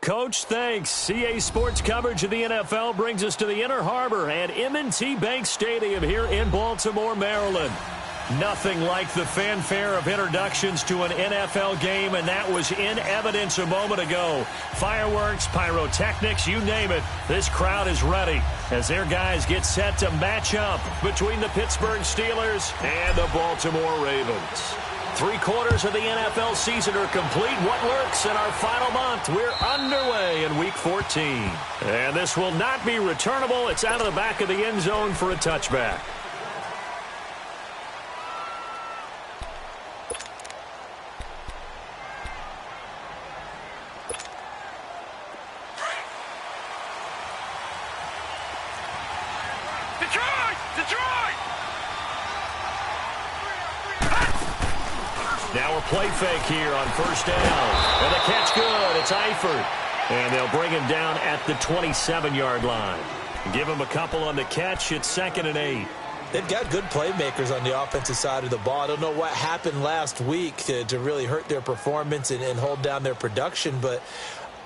Coach, thanks. CA Sports coverage of the NFL brings us to the Inner Harbor at M&T Bank Stadium here in Baltimore, Maryland. Nothing like the fanfare of introductions to an NFL game, and that was in evidence a moment ago. Fireworks, pyrotechnics, you name it. This crowd is ready as their guys get set to match up between the Pittsburgh Steelers and the Baltimore Ravens. 3/4 of the NFL season are complete. What lurks in our final month? We're underway in Week 14. And this will not be returnable. It's out of the back of the end zone for a touchback. Now a play fake here on first down. And the catch good. It's Eifert. And they'll bring him down at the 27-yard line. Give him a couple on the catch. It's 2nd and 8. They've got good playmakers on the offensive side of the ball. I don't know what happened last week to really hurt their performance and hold down their production, but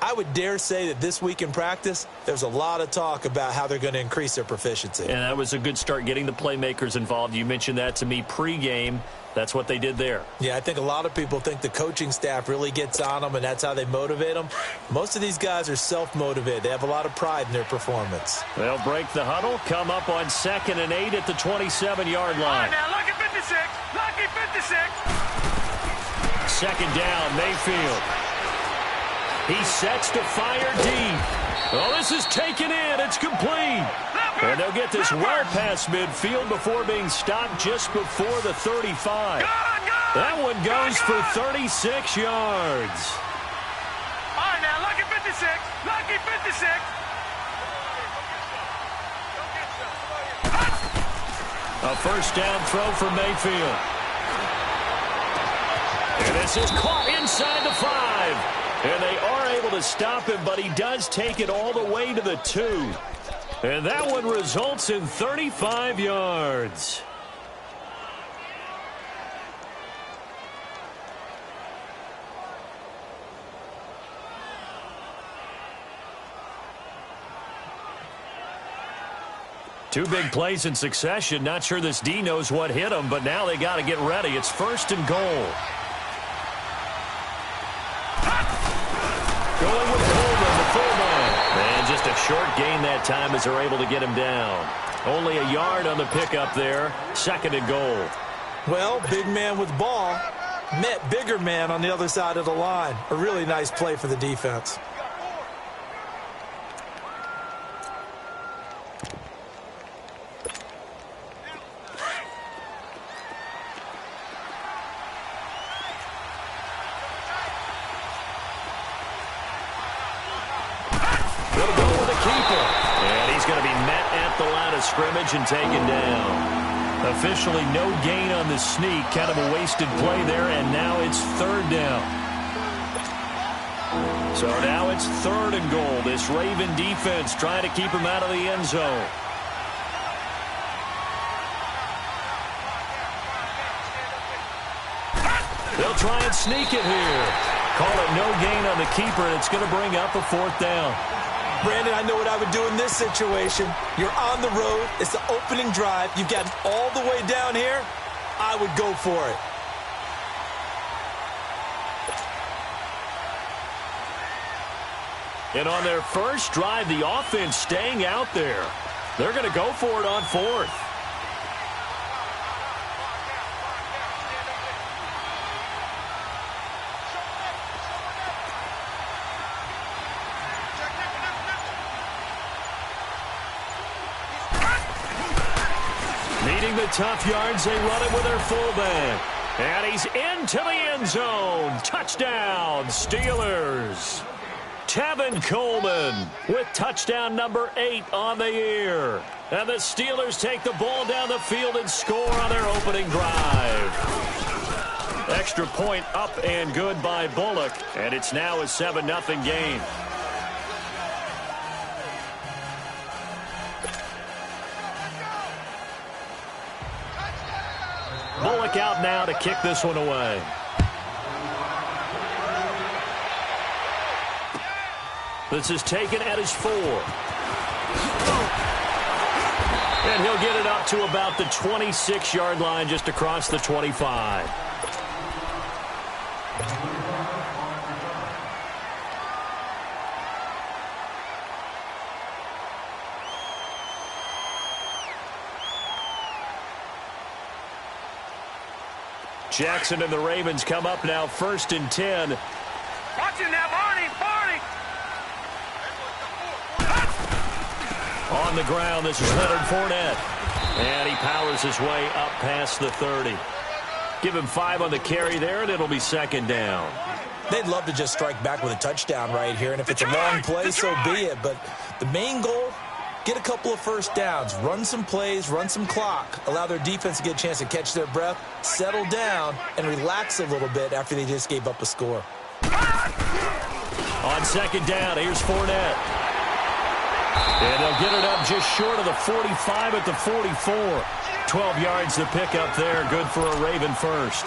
I would dare say that this week in practice, there's a lot of talk about how they're going to increase their proficiency. And that was a good start getting the playmakers involved. You mentioned that to me pregame. That's what they did there. Yeah, I think a lot of people think the coaching staff really gets on them, and that's how they motivate them. Most of these guys are self-motivated. They have a lot of pride in their performance. They'll break the huddle, come up on 2nd and 8 at the 27-yard line. All right, now, lucky 56. Lucky 56. 2nd down, Mayfield. He sets to fire deep. Oh, this is taken in. It's complete. And they'll get this well past midfield before being stopped just before the 35. That one goes for 36 yards. All right, now, lucky 56. Lucky 56. A first down throw for Mayfield. And this is caught inside the 5. And they are able to stop him, but he does take it all the way to the 2. And that one results in 35 yards. Two big plays in succession. Not sure this D knows what hit him, but now they got to get ready. It's 1st and goal. Going with Coleman, the fullback. And just a short gain that time as they're able to get him down. Only a yard on the pickup there. 2nd and goal. Well, big man with ball met bigger man on the other side of the line. A really nice play for the defense. Scrimmage and taken down. Officially no gain on the sneak. Kind of a wasted play there, and now it's 3rd down. So now it's 3rd and goal. This Raven defense trying to keep him out of the end zone. They'll try and sneak it here. Call it no gain on the keeper, and it's going to bring up a 4th down. Brandon, I know what I would do in this situation. You're on the road. It's the opening drive. You've gotten all the way down here. I would go for it. And on their first drive, the offense staying out there. They're going to go for it on 4th. Needing the tough yards, they run it with their fullback. And he's into the end zone. Touchdown, Steelers. Tevin Coleman with touchdown number 8 on the year. And the Steelers take the ball down the field and score on their opening drive. Extra point up and good by Bullock. And it's now a 7-0 game. Bullock out now to kick this one away. This is taken at his 4. And he'll get it up to about the 26-yard line, just across the 25. Jackson and the Ravens come up now, 1st and 10. Watch him now, Barney. On the ground, this is Leonard Fournette. And he powers his way up past the 30. Give him 5 on the carry there, and it'll be 2nd down. They'd love to just strike back with a touchdown right here, and if it's a long play, so be it. But the main goal, get a couple of first downs, run some plays, run some clock, allow their defense to get a chance to catch their breath, settle down, and relax a little bit after they just gave up a score. On 2nd down, here's Fournette. And they'll get it up just short of the 45 at the 44. 12 yards to pick up there. Good for a Raven first.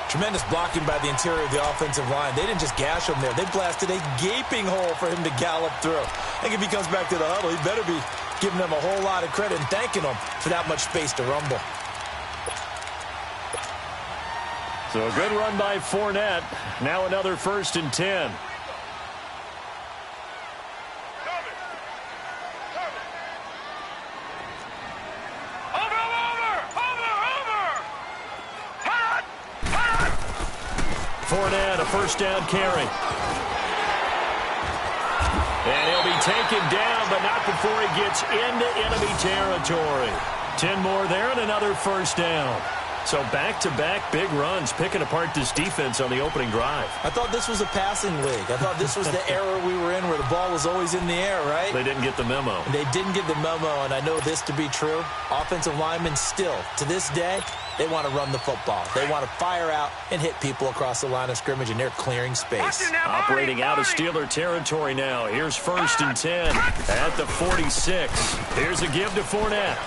Tremendous blocking by the interior of the offensive line. They didn't just gash him there. They blasted a gaping hole for him to gallop through. I think if he comes back to the huddle, he better be giving them a whole lot of credit and thanking them for that much space to rumble. So a good run by Fournette. Now another 1st and 10. Fournette, a 1st down carry. And he'll be taken down, but not before he gets into enemy territory. 10 more there and another 1st down. So back-to-back big runs, picking apart this defense on the opening drive. I thought this was a passing league. I thought this was the era we were in where the ball was always in the air, right? They didn't get the memo. They didn't get the memo, and I know this to be true. Offensive linemen still, to this day, they want to run the football. They want to fire out and hit people across the line of scrimmage, and they're clearing space. Operating out of Steeler territory now. Here's 1st and 10 at the 46. Here's a give to Fournette.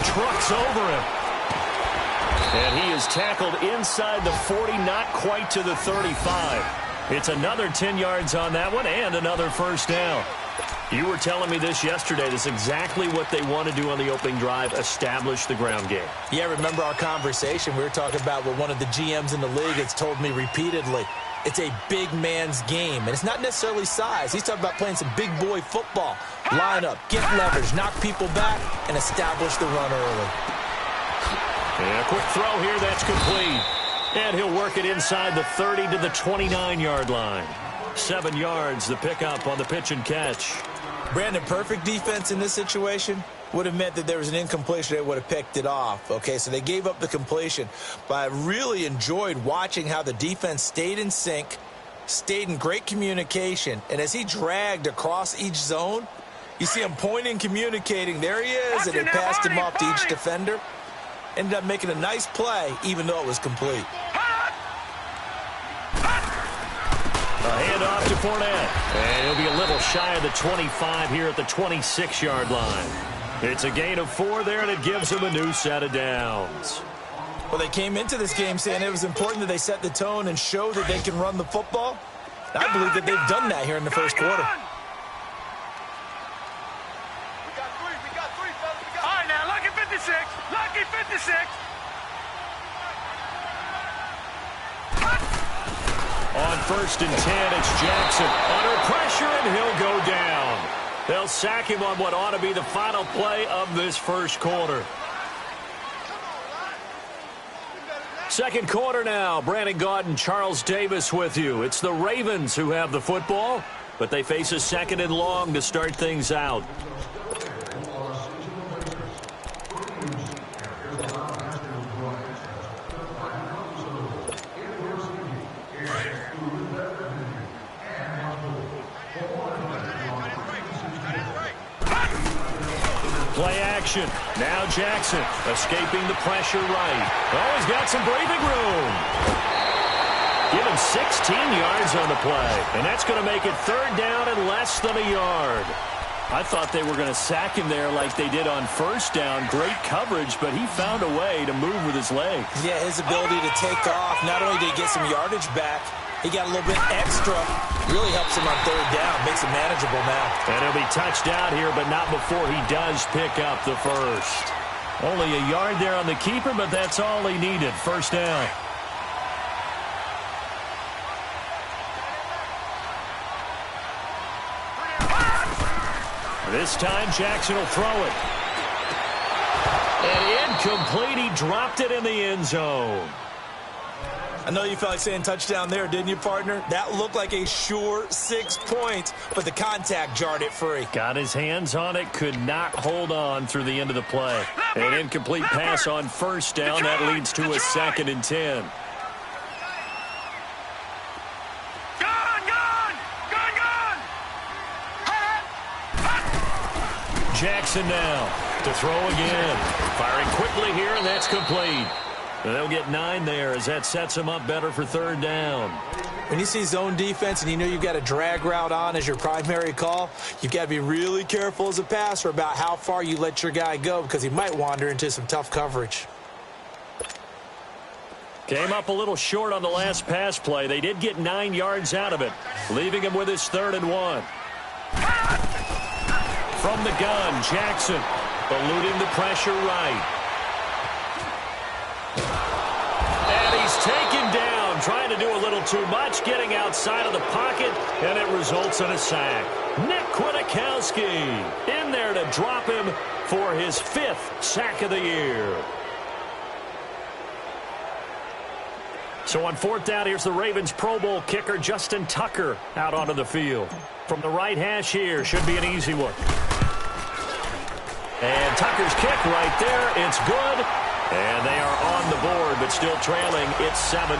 Trucks over him. And he is tackled inside the 40, not quite to the 35. It's another 10 yards on that one and another 1st down. You were telling me this yesterday. This is exactly what they want to do on the opening drive, establish the ground game. Yeah, remember our conversation. We were talking about what one of the GMs in the league has told me repeatedly. It's a big man's game, and it's not necessarily size. He's talking about playing some big boy football. Line up, get leverage, knock people back, and establish the run early. And a quick throw here, that's complete. And he'll work it inside the 30 to the 29-yard line. 7 yards, the pickup on the pitch and catch. Brandon, perfect defense in this situation would have meant that there was an incompletion. They would have picked it off. Okay, so they gave up the completion. But I really enjoyed watching how the defense stayed in sync, stayed in great communication. And as he dragged across each zone, you see him pointing, communicating. There he is, and they passed him off to each defender. Ended up making a nice play, even though it was complete. A handoff to Fournette. And he'll be a little shy of the 25 here at the 26-yard line. It's a gain of 4 there, and it gives him a new set of downs. Well, they came into this game saying it was important that they set the tone and show that they can run the football. I believe that they've done that here in the first quarter. All right, now, lucky 56. Lucky 56. On 1st and 10, it's Jackson. Under pressure, and he'll go down. They'll sack him on what ought to be the final play of this first quarter. Second quarter now. Brandon Gaudin, Charles Davis with you. It's the Ravens who have the football, but they face a 2nd and long to start things out. Play action. Now Jackson escaping the pressure right. Oh, he's got some breathing room. Give him 16 yards on the play. And that's going to make it 3rd down and less than a yard. I thought they were going to sack him there like they did on 1st down. Great coverage, but he found a way to move with his legs. Yeah, his ability to take off. Not only did he get some yardage back, He got a little bit extra. Really helps him on third down. Makes it manageable now. And he'll be touched out here, but not before he does pick up the first. Only a yard there on the keeper, but that's all he needed. First down. This time, Jackson will throw it. And incomplete. He dropped it in the end zone. I know you felt like saying touchdown there, didn't you, partner? That looked like a sure 6 points, but the contact jarred it free. Got his hands on it, could not hold on through the end of the play. An incomplete pass on first down. That leads to a 2nd and 10. Jackson now to throw again. Firing quickly here, and that's complete. And they'll get 9 there as that sets them up better for third down. When you see zone defense and you know you've got a drag route on as your primary call, you've got to be really careful as a passer about how far you let your guy go because he might wander into some tough coverage. Came up a little short on the last pass play. They did get 9 yards out of it, leaving him with his 3rd and 1. From the gun, Jackson eluding the pressure right. And he's taken down, trying to do a little too much, getting outside of the pocket, and it results in a sack. Nick Kwiatkowski in there to drop him for his 5th sack of the year. So on 4th down, here's the Ravens Pro Bowl kicker, Justin Tucker, out onto the field. From the right hash here, should be an easy one. And Tucker's kick right there, it's good. And they are on the board, but still trailing. It's 7-3.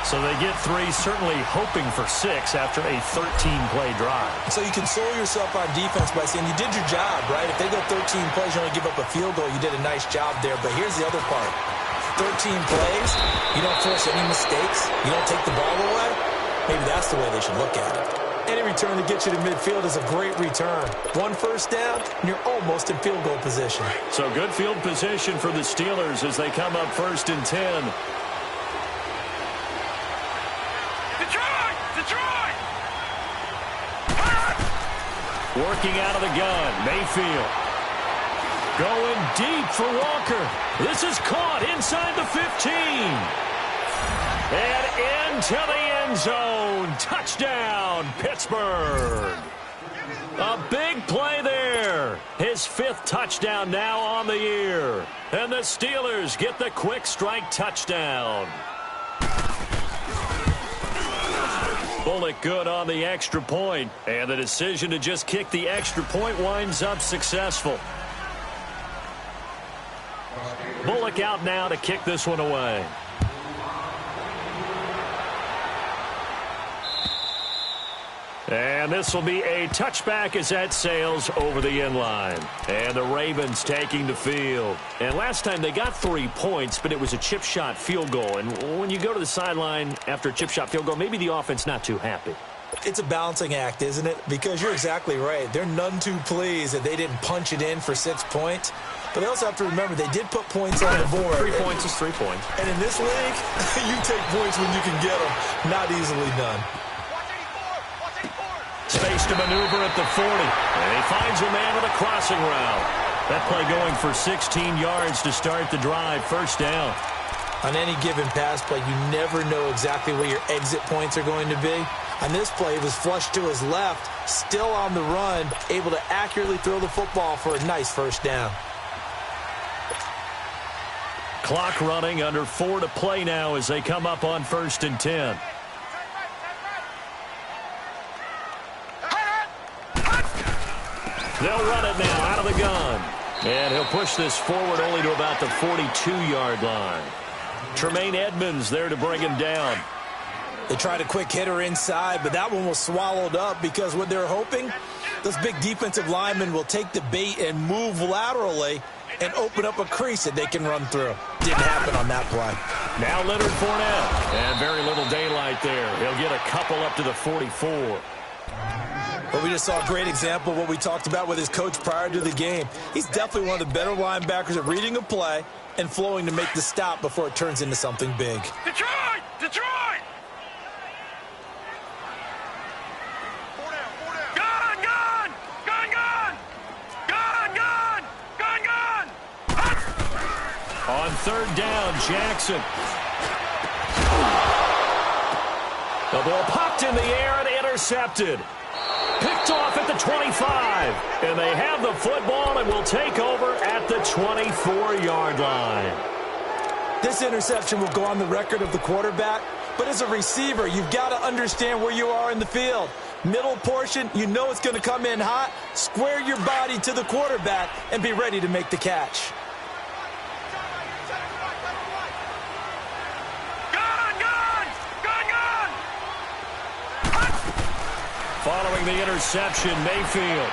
So they get 3, certainly hoping for 6 after a 13-play drive. So you console yourself on defense by saying you did your job, right? If they go 13 plays, you only give up a field goal, you did a nice job there. But here's the other part. 13 plays, you don't force any mistakes, you don't take the ball away. Maybe that's the way they should look at it. Any return to get you to midfield is a great return. 1 first down, and you're almost in field goal position. So good field position for the Steelers as they come up 1st and 10. Detroit! Detroit! Working out of the gun, Mayfield. Going deep for Walker. This is caught inside the 15. And into the end zone. Touchdown, Pittsburgh. A big play there. His 5th touchdown now on the year. And the Steelers get the quick strike touchdown. Bullock good on the extra point. And the decision to just kick the extra point winds up successful. Bullock out now to kick this one away. And this will be a touchback as that sails over the end line. And the Ravens taking the field. And last time they got 3 points, but it was a chip shot field goal. And when you go to the sideline after a chip shot field goal, maybe the offense not too happy. It's a balancing act, isn't it? Because you're exactly right. They're none too pleased that they didn't punch it in for 6 points. But they also have to remember they did put points on the board. 3 points is 3 points. And in this league, you take points when you can get them. Not easily done. Space to maneuver at the 40. And he finds a man with a crossing route. That play going for 16 yards to start the drive. First down. On any given pass play, you never know exactly where your exit points are going to be. On this play, it was flushed to his left, still on the run, able to accurately throw the football for a nice first down. Clock running, under 4 to play now as they come up on 1st and 10. They'll run it now out of the gun. And he'll push this forward only to about the 42-yard line. Tremaine Edmonds there to bring him down. They tried a quick hitter inside, but that one was swallowed up because what they're hoping, those big defensive linemen will take the bait and move laterally and open up a crease that they can run through. Didn't happen on that play. Now Leonard Fournette. And very little daylight there. He'll get a couple up to the 44. Well, we just saw a great example of what we talked about with his coach prior to the game. He's definitely one of the better linebackers at reading a play and flowing to make the stop before it turns into something big. Detroit! Detroit! third down. Jackson. The ball popped in the air and intercepted. Picked off at the 25. And they have the football and will take over at the 24-yard line. This interception will go on the record of the quarterback, but as a receiver, you've got to understand where you are in the field. Middle portion, you know it's going to come in hot. Square your body to the quarterback and be ready to make the catch. Following the interception, Mayfield.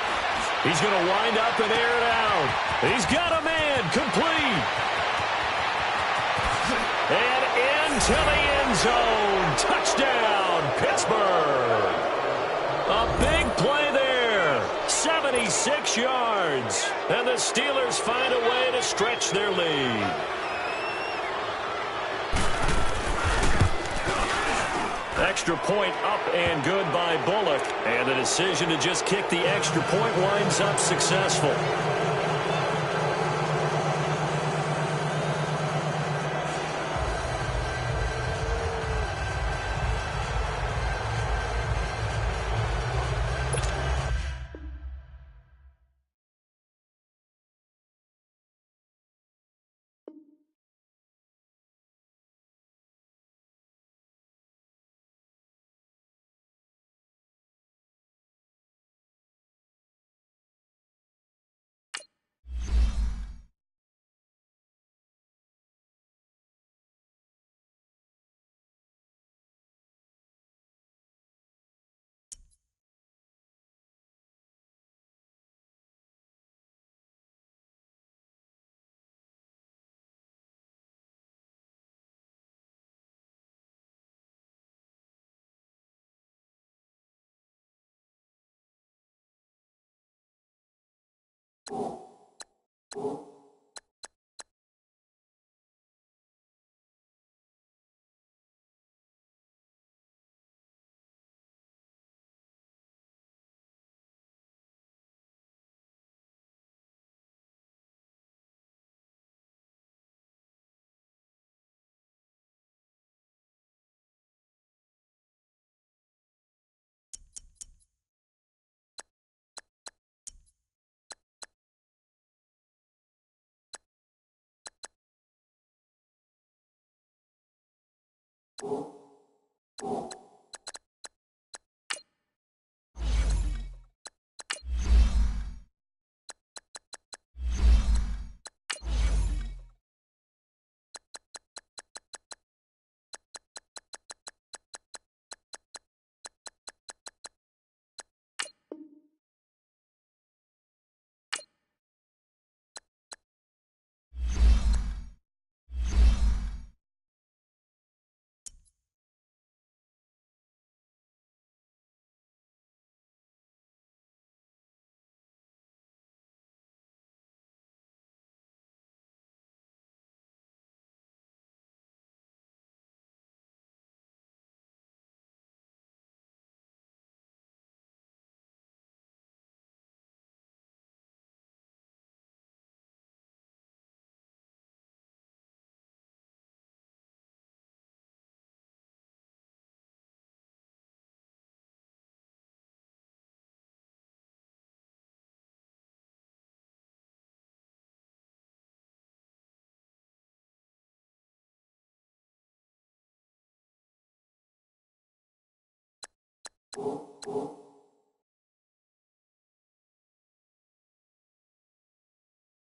He's going to wind up and air it out. He's got a man complete. And into the end zone. Touchdown, Pittsburgh. A big play there. 76 yards. And the Steelers find a way to stretch their lead. Extra point up and good by Bullock. And the decision to just kick the extra point winds up successful.